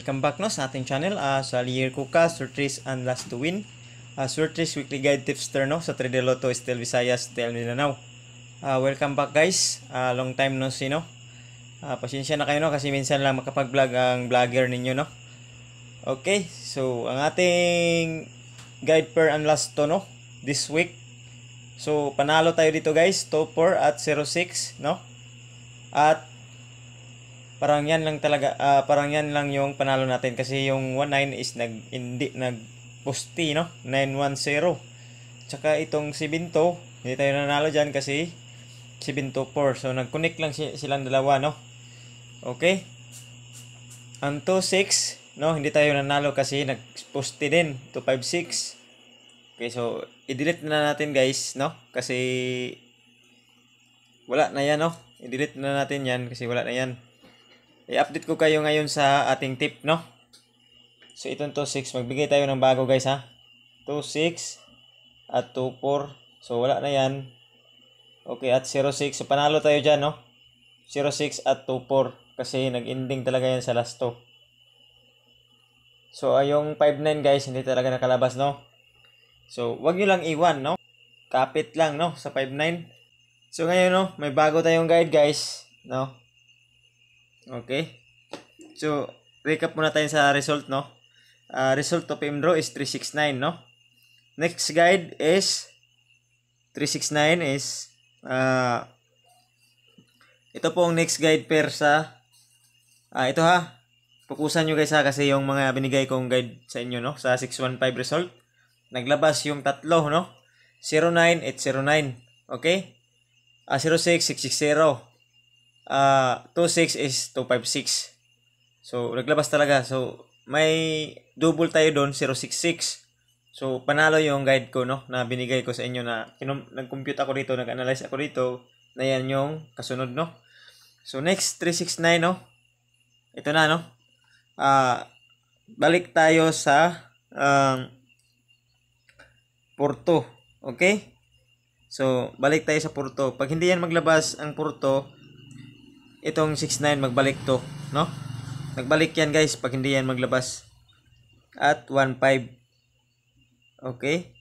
welcome back no sa ating channel sa Lier Kuka, Surtris and Last to Win. Surtris Weekly Guide Tipster no sa Trade Lotto, Estel Visayas, Estel Mindanao. Welcome back guys. Long time no see no. Pasensya na kayo no kasi minsan lang makapag-vlog ang vlogger ninyo no. Okay, so ang ating guide per and last to no this week. So panalo tayo dito guys, 2-4 at 0-6 no. At parang yan lang talaga, parang yan lang yung panalo natin kasi yung 1-9 is hindi nag-posti no, 9-1-0. Tsaka itong 7-2 hindi tayo nanalo dyan kasi 7-2-4, so nag-connect lang silang dalawa no. Okay, ang 2-6 no, hindi tayo nanalo kasi nag-posti din 2-5-6. Okay, so i-delete na natin guys no kasi wala na yan no, i-delete na natin yan kasi wala na yan. I-update ko kayo ngayon sa ating tip, no? So, itong 2-6. Magbigay tayo ng bago, guys, ha? 2-6 at 2-4. So, wala na yan. Okay, at 0-6. So, panalo tayo dyan, no? 0-6 at 2-4. Kasi nag-ending talaga yan sa last 2. So, yung 5-9, guys, hindi talaga nakalabas, no? So, wag nyo lang iwan, no? Kapit lang, no? Sa 5-9. So, ngayon, no? May bago tayong guide, guys, no? Okay. So, recap muna tayo sa result, no? Result of Imdro is 369, no? Next guide is 369 is ito po ang next guide pair sa ito ha. Pukusan nyo guys ha kasi yung mga binigay kong guide sa inyo, no? Sa 615 result. Naglabas yung tatlo, no? 09 at 09. Okay? 06 660. 26 is 256. So, naglabas talaga. So, may double tayo doon, 066. So, panalo yung guide ko, no? Na binigay ko sa inyo na nag-compute ako dito, nag-analyze ako dito, na yan yung kasunod, no? So, next, 369, no? Ito na, no? Balik tayo sa Porto. Okay? So, balik tayo sa Porto. Pag hindi yan maglabas ang Porto, itong 6-9 magbalik to, no? Nagbalik yan guys pag hindi yan maglabas. At 1-5. Okay?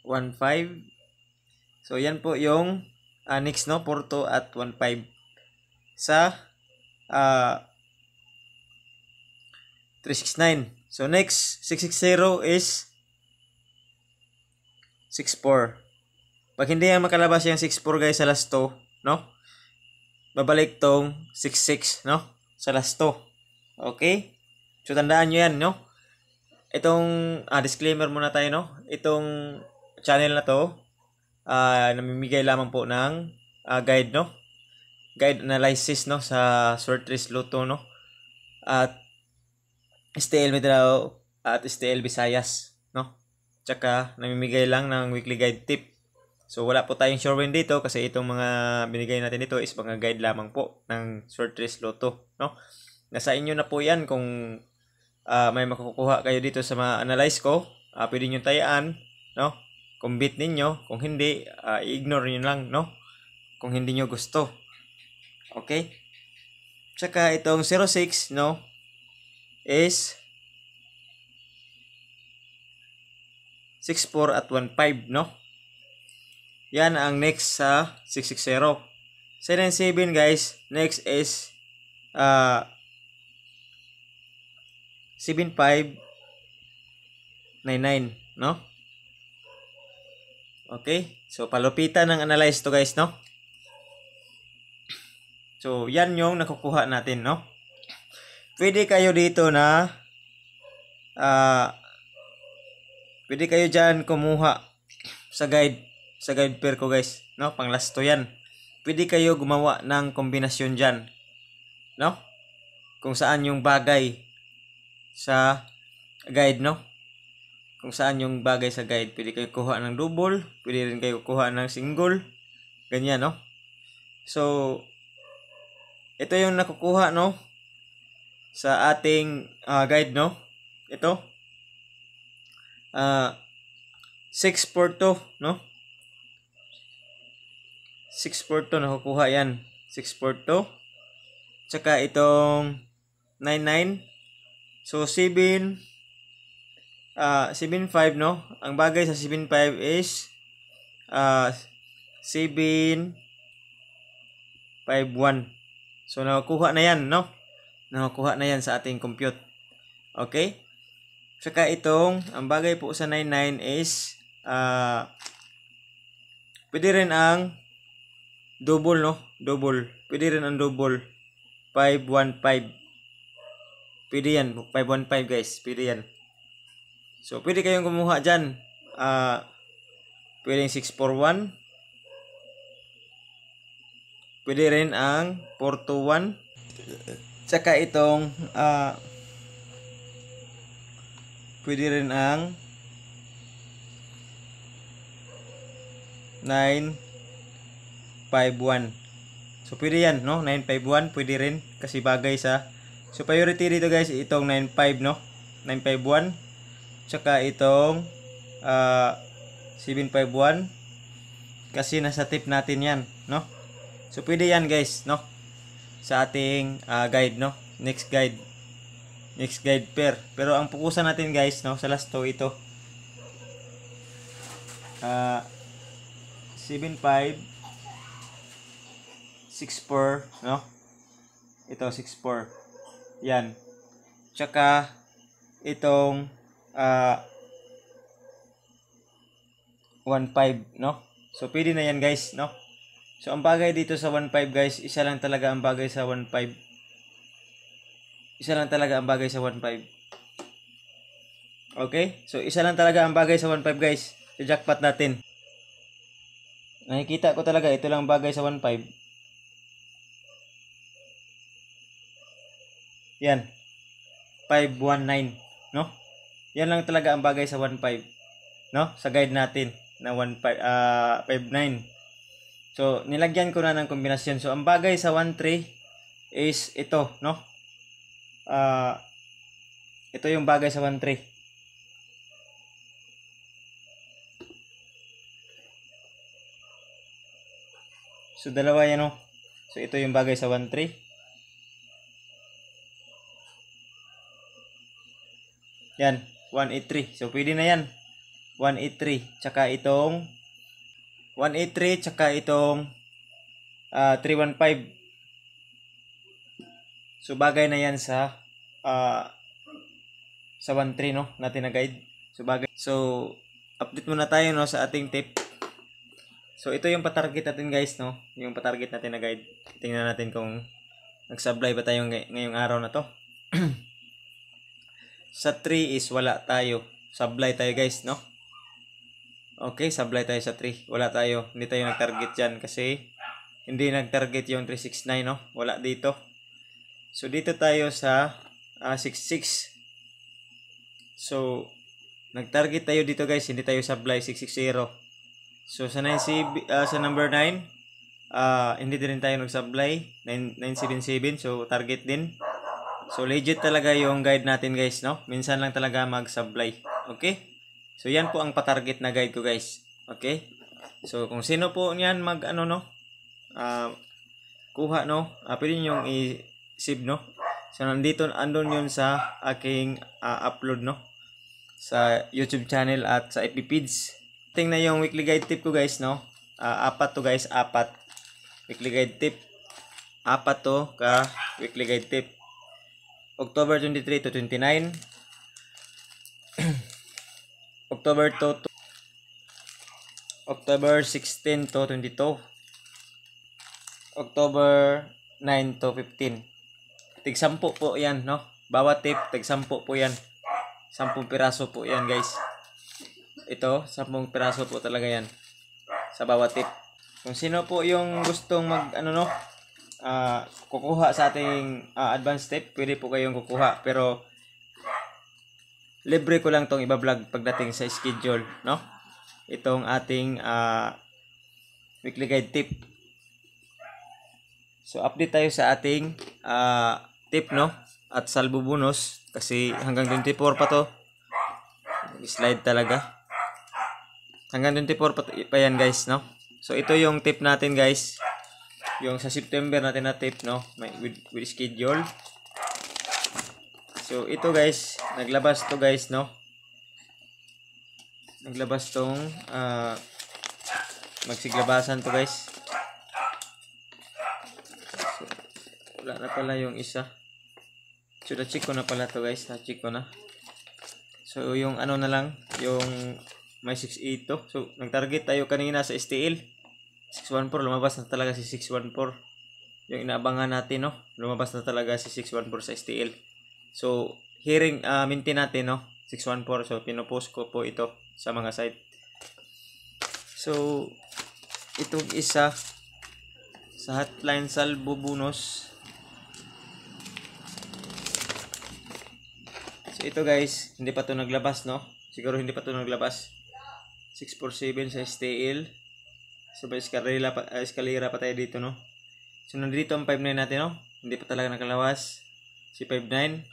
1-5. So yan po yung next, no? Porto at 1-5 sa 369. So next 660 is 64. Pag hindi yan makalabas yung 64 guys sa last 2, no? Babalik tong 66, no? Sa last 2. Okay? So, tandaan nyo yan, no? Itong, disclaimer muna tayo, no? Itong channel na to, namimigay lamang po ng guide, no? Guide analysis, no? Sa Surtris Lotto, no? At STL Mindanao at STL Visayas, no? Tsaka, namimigay lang ng weekly guide tip. So, wala po tayong sure win dito kasi itong mga binigay natin dito is mga guide lamang po ng Surtris Lotto, no? Nasa inyo na po yan kung may makukuha kayo dito sa mga analyze ko. Pwede nyo tayaan, no? Kung beat ninyo, kung hindi, i-ignore nyo lang, no? Kung hindi nyo gusto. Okay? Tsaka itong 06, no? Is 64 at 15, no? Yan ang next sa 660. 7-7 guys. Next is 7599, no? Okay? So palupitan ng analyze to guys, no? So yan yung nakukuha natin, no? Pwede kayo dito na pwede kayo dyan kumuha sa guide pair ko guys, no? Pang last to yan. Pwede kayo gumawa ng kombinasyon dyan, no? Kung saan yung bagay sa guide, no? Kung saan yung bagay sa guide. Pwede kayo kuha ng double, pwede rin kayo kuha ng single, ganyan, no? So, ito yung nakukuha, no? Sa ating guide, no? Ito 642, no? 642 nakukuha yan. 642. Tsaka itong 99. So 7.5, no? Ang bagay sa 7.5 is 7.51. So nakukuha na yan, no? Nakukuha na yan sa ating compute. Okay? Saka itong, ang bagay po sa 99 is pwede rin ang double, no? Double. Pwede rin ang double. 515. Pwede yan. 515 guys. Pwede yan. So, pwede kayong kumuha dyan. Pwede 641. Pwede rin ang 421. Tsaka itong pwede rin ang 951. So pwede yan, no? 951 pwede rin kasi bagay sa, so priority dito guys itong 95, no? 951. Tsaka itong 751 kasi nasa tip natin yan, no? So pwede yan guys, no? Sa ating guide, no? Next guide pair. Pero ang pukusan natin guys, no, sa last 2 ito 7.5 6.4, no? Ito 6.4. Yan. Tsaka itong 1.5, no? So pwede na yan guys, no? So ang bagay dito sa 1.5 guys, isa lang talaga ang bagay sa 1.5. Isa lang talaga ang bagay sa 1.5. Okay? So isa lang talaga ang bagay sa 1.5 guys. Sa jackpot natin. Nakikita ko talaga ito lang bagay sa 1.5. Yan. 519, no? Yan lang talaga ang bagay sa 1.5, no? Sa guide natin na 59. So nilagyan ko na ng kombinasyon. So ang bagay sa 1.3 is ito, no? Ito yung bagay sa 1.3. So dalawa yan, no? So ito yung bagay sa 1.3. Yan, 183. So pwede na yan. 183 tsaka itong 183 tsaka itong 315. So bagay na yan sa 1.3, no, natin na guide. So bagay. So update muna tayo, no, sa ating tip. So ito yung patarget natin guys, no, yung patarget natin na guide. Tingnan natin kung nag-supply ba tayo ngayong araw na to. Sa 3 is wala tayo. Supply tayo guys, no? Okay, supply tayo sa 3. Wala tayo. Hindi tayo nag-target dyan kasi hindi nag-target yung 369, no? Wala dito. So dito tayo sa 66. So nag-target tayo dito guys. Hindi tayo supply 660. So sa sa number 9, hindi din tayo nag-supply 977. So target din. So legit talaga yung guide natin guys, no? Minsan lang talaga mag-supply. Okay? So yan po ang patarget na guide ko guys. Okay? So kung sino po niyan kuha, no? Pwede niyo yung i-save, no? So nandito, andun yun sa aking upload, no? Sa YouTube channel at sa FB feeds. Tingnan yung weekly guide tip ko guys, no? 4 to guys, 4. Weekly guide tip. 4 to ka weekly guide tip. October 23 to 29. October 2 to October 16 to 22. October 9 to 15. Tig 10 po yan, no? Bawat tip, tig 10 po yan. 10 piraso po yan guys. Ito, 10 piraso po talaga yan. Sa bawat tip. Kung sino po yung gustong kukuha sa ating advanced tip, pwede po kayong kukuha, pero libre ko lang tong iba-vlog pagdating sa schedule, no? Itong ating weekly guide tip. So update tayo sa ating tip, no? At salbo bonus kasi hanggang 24 pa to. Slide talaga. Hanggang 24 pa yan guys, no? So ito yung tip natin guys. Yung sa September natin na tip, no? With schedule. So ito guys, naglabas to guys, no? Naglabas tong magsiglabasan to guys. So, wala na pala yung isa. So na-check ko na pala to guys, na-check ko na. So yung ano na lang, yung may 6.8 to. So nag-target tayo kanina sa STL 614, lumabas na talaga si 614. Yung inaabangan natin, no? Lumabas na talaga si 614 sa STL. So maintain natin, no? 614. So pinopost ko po ito sa mga site. So itong isa sa hotline salvo bonus. So ito guys, hindi pa to naglabas, no? Siguro hindi pa to naglabas. 647 sa STL. So may eskalera pa tayo dito, no? So nandito ang 59 natin, no? Hindi pa talaga nakalabas si 59.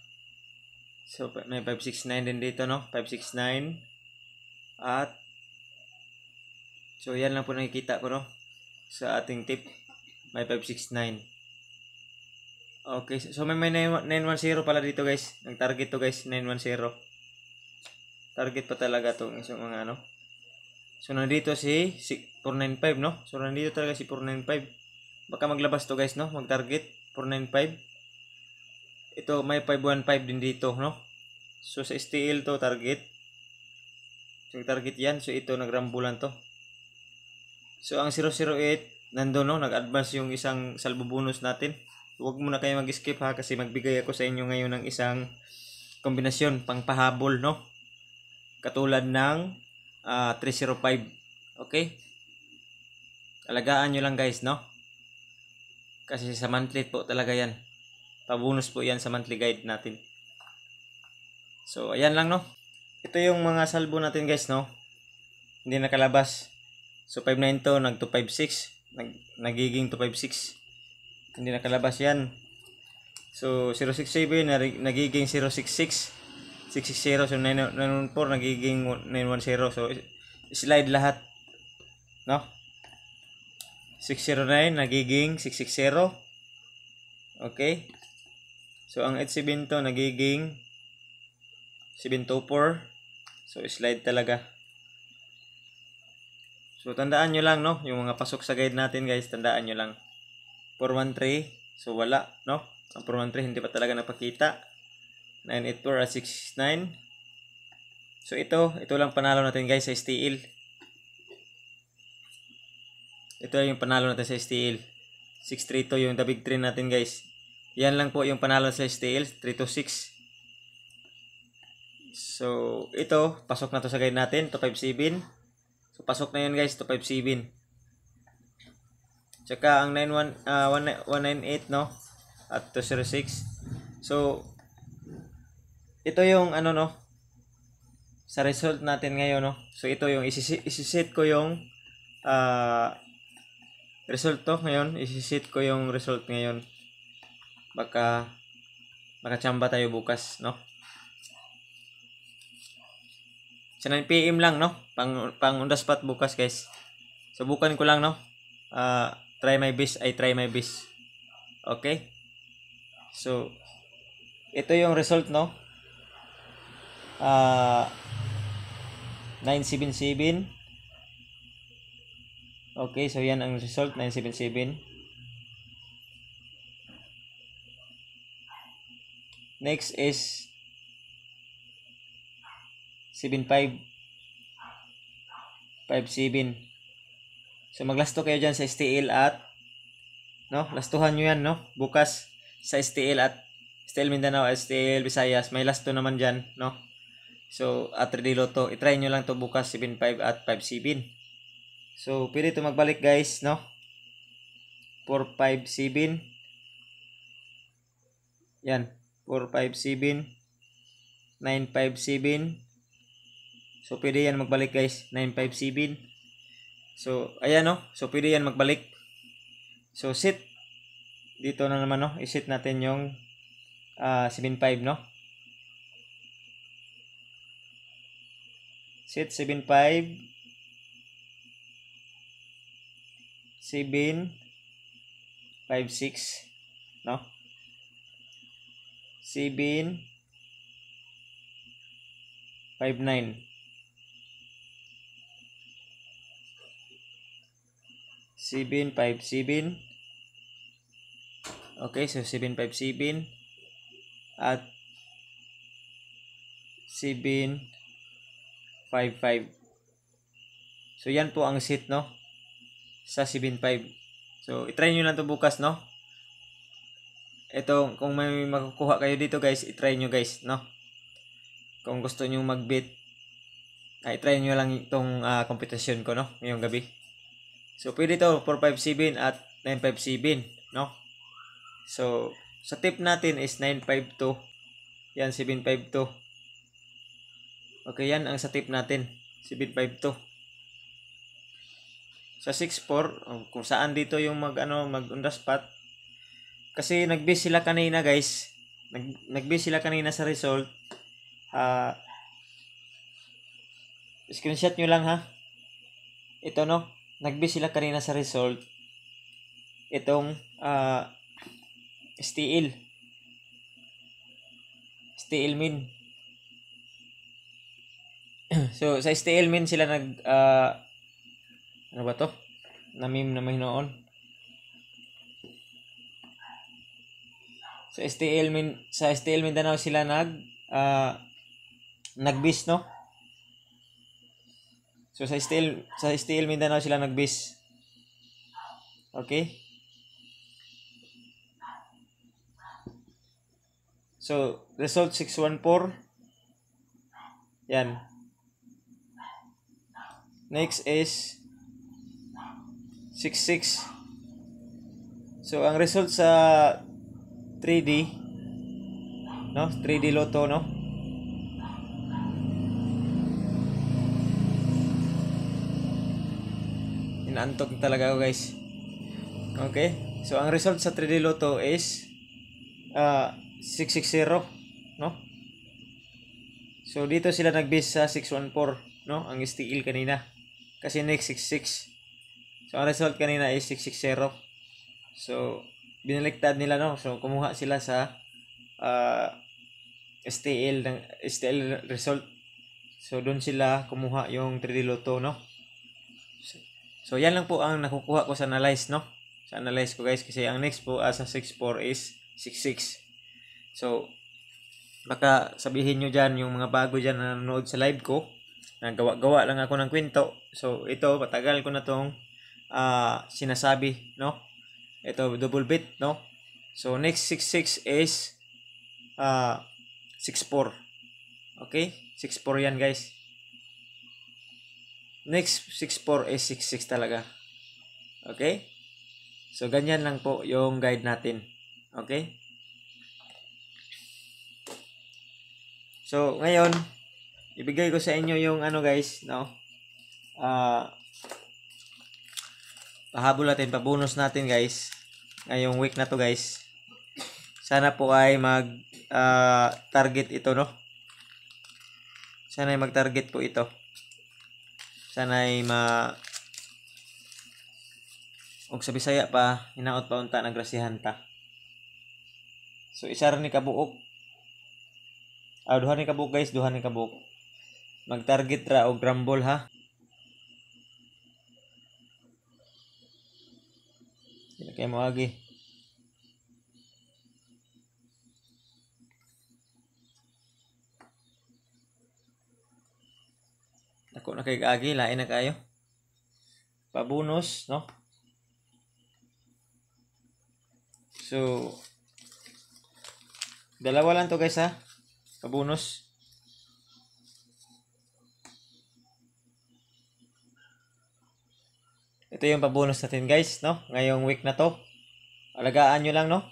So may 569 din dito, no? 569. At so yan lang po nakikita ko, no? Sa ating tip may 569. Okay, so may 910 pala dito guys. Nag-target to guys, 910. Target pa talaga to isang mga ano. So nandito si 495, no? So nandito talaga si 495. Baka maglabas to guys, no? Mag-target 495. Ito may 515 din dito, no? So sa STL to target. So target yan. So ito nagrambulan to. So ang 008 nandoon, no? Nag-advance yung isang salvo bonus natin. Huwag muna kayo mag-skip ha, kasi magbigay ako sa inyo ngayon ng isang kombinasyon pang pahabol, no? Katulad ng 305. Okay? Alagaan nyo lang guys, no? Kasi sa monthly po talaga yan. Pabonus po yan sa monthly guide natin. So ayan lang, no? Ito yung mga salbo natin guys, no? Hindi nakalabas. So 592 nag 256, nagiging 256. Hindi nakalabas yan. So 067 nagiging 066. 660. So 914 nagiging 910. So slide lahat, no? 609 nagiging 660. Okay? So ang 872 nagiging 724. So slide talaga. So tandaan nyo lang, no? Yung mga pasok sa guide natin guys, tandaan nyo lang. 413, so wala, no? Ang 413 hindi pa talaga napakita. 984 at 69. So ito lang panalo natin guys sa STL. Ito yung panalo natin sa STL. 632 yung the big trend natin guys. Yan lang po yung panalo sa STL, 326. So ito, pasok na to sa guide natin, 257. So pasok na yun guys, 257. Tsaka ang 198, no? At 206. So ito yung ano, no? Sa result natin ngayon, no? So ito yung isi-set ko yung result to ngayon. Isi-set ko yung result ngayon. Baka makachamba tayo bukas, no? Sa 9 PM lang, no? Pang on the spot bukas, guys. Subukan ko lang, no? Try my best. Try my best. Okay? So ito yung result, no? 977. Okay, so yan ang result, 977. Next is 7557. So maglasto kayo dyan sa STL at, no? Lastuhan nyo yan, no? Bukas sa STL at STL Mindanao, STL Visayas. May lasto naman dyan, no? So at Rediloto, itry nyo lang to bukas 75 at 57. So pwede ito magbalik guys, no? 457. Yan, 457, 957. So pwede yan magbalik guys, 957. So ayan, no? So pwede yan magbalik. So set dito na naman, no? I-set natin yung 75, no? Set 75 7 5 6, no? 7 59. 757. Okay, so 757 at 755. So yan po ang seat, no, sa 75. So i-try nyo lang to bukas, no. Ito, kung may makukuha kayo dito guys, i-try nyo guys, no. Kung gusto nyo mag-bet, ay try nyo lang itong kompetisyon ko, no, ngayong gabi. So pwede to 457 at 957, no. So sa tip natin is 952. Yan 752. Okay, yan ang sa tip natin, 752. Sa 64, kung saan dito yung mag on the spot. Kasi nag-base sila kanina guys. Nag-base sila kanina sa result. Screenshot nyo lang ha. Ito, no. Nag-base sila kanina sa result. Itong STL min. So sa STL min sila nag ano ba to? Namim na mahinoon. Sa STL Mindanao sila nag-base, no? So sa STL Mindanao sila nag-base. Okay? So result 614. Yan. Next is 66. So ang result sa 3D, no? 3D Lotto, no? Inaantok talaga ako guys. Okay? So ang result sa 3D Lotto is 660, no? So dito sila nag-base sa 614, no? Ang STL kanina. Kasi next 66. So ang result kanina is 660. So binaliktad nila, no? So kumuha sila sa STL result. So doon sila kumuha yung 3D Lotto, no? So yan lang po ang nakukuha ko sa analyze, no? Sa analyze ko guys, kasi ang next po sa 64 is 66. So baka sabihin nyo dyan, yung mga bago dyan na nanonood sa live ko, nagawa-gawa lang ako ng kwento. So ito, patagal ko na tong sinasabi, no? Ito, double bet, no? So next 66 is 64. Okay? 64 yan guys. Next 64 is 66 talaga. Okay? So ganyan lang po yung guide natin. Okay? So ngayon, ibigay ko sa inyo yung guys, no? Pahabol natin, pabonus natin guys. Ngayong week na to guys. Sana po ay target ito, no? Sana ay mag-target po ito. Sana ay og sa Bisaya pa, hinaot pa unta nagrasihan ta. So isa ra ni kabuok. Duha ni kabuok guys, duha ni kabuok. Mag-target ra og rumble ha. Hindi kayo mo agi. Ako na kay agi, lain na kayo. Pabonus, no? So dalawa lang to guys ha. Pabonus. Ito yung pabonus natin guys, no? Ngayong week na to. Alagaan nyo lang, no?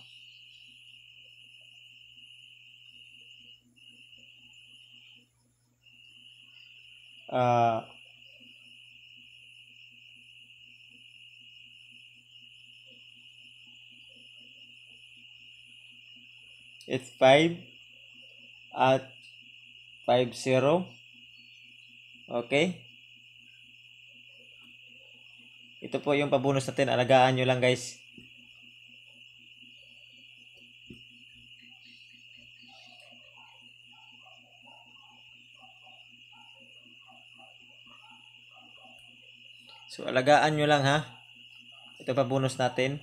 It's 5 at 50. Okay? Ito po yung pabonus natin. Alagaan nyo lang guys. So alagaan nyo lang ha. Ito pa bonus natin.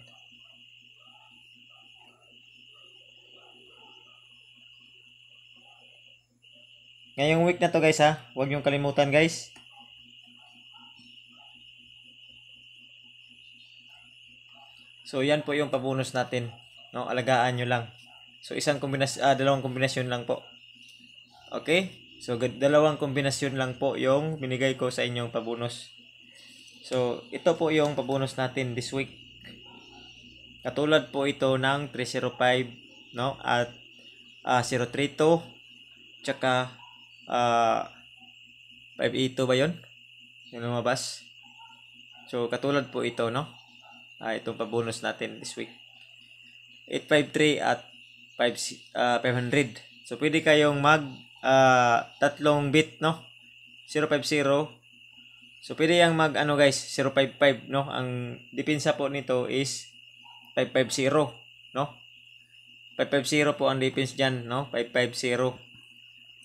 Ngayong week na to guys ha. Huwag nyo kalimutan guys. So yan po yung pabonus natin. No, alagaan nyo lang. So dalawang kombinasyon lang po. Okay? So dalawang kombinasyon lang po yung binigay ko sa inyong pabonus. So ito po yung pabonus natin this week. Katulad po ito ng 305, no? At 032 tsaka 582 ba 'yon? Yung lumabas. So katulad po ito, no? Itong pabonus natin this week. 853 at 500. So pwede kayong mag tatlong bit, no? 050. So pwede yang mag guys, 055, no? Ang depensa po nito is 550, no? 550 po ang defense diyan, no? 550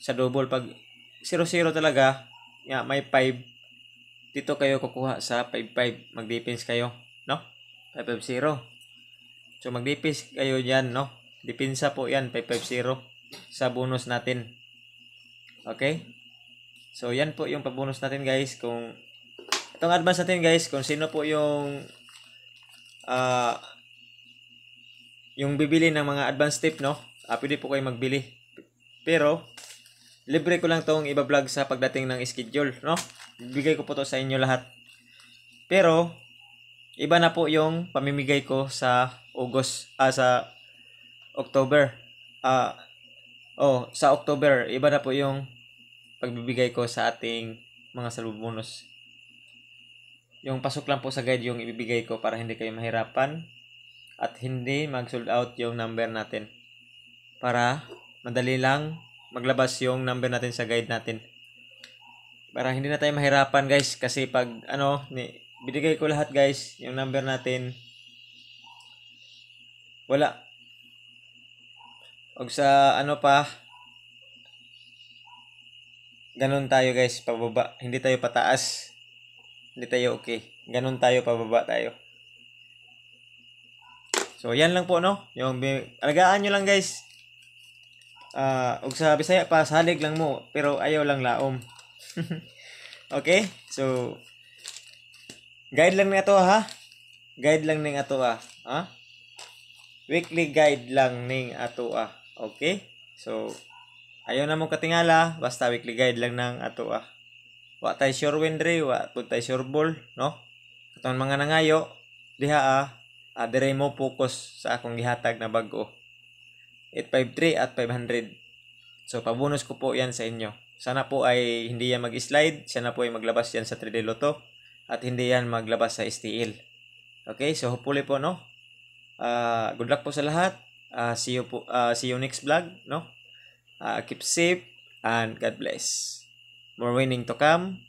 sa double. Pag 00 talaga, may 5 dito kayo kukuha sa 55, mag-defense kayo, no? 550. So mag-defense kayo diyan, no? Depensa po 'yan, 550 sa bonus natin. Okay? So yan po yung pabonus natin guys. Kung itong advance natin guys, kung sino po yung bibili ng mga advance tip, no? Pwede po kayo magbili. Pero libre ko lang tong iba-vlog sa pagdating ng schedule, no? Bibigay ko po to sa inyo lahat. Pero iba na po yung pamimigay ko sa sa October. Sa October, iba na po yung pagbibigay ko sa ating mga salubonus. Yung pasok lang po sa guide yung ibibigay ko para hindi kayo mahirapan at hindi mag-sold out yung number natin. Para madali lang maglabas yung number natin sa guide natin. Para hindi na tayo mahirapan guys, kasi pag binigay ko lahat guys, yung number natin wala. Og sa ganun tayo guys, pababa. Hindi tayo pataas. Hindi tayo okay. Ganun tayo, pababa tayo. So yan lang po, no? Yung alagaan nyo lang guys. Og sa Bisaya pa, salig lang mo, pero ayaw lang laom. Okay? So guide lang na ito ha. Guide lang ning ato ha. Weekly guide lang ning ato Okay? So ayaw na mo katingala, basta weekly guide lang ng ato Wa tay sure windre, wa pud tay sure ball, no? Katong mga nangayo diha dire mo focus sa akong gihatag na bag-o. 853 at 500. So pabonus ko po 'yan sa inyo. Sana po ay hindi yan mag-slide, sana po ay maglabas yan sa 3D Lotto at hindi yan maglabas sa STL. Okay? So hopefully po, no? Good luck po sa lahat. See you next vlog, no? Keep safe and God bless. More winning to come.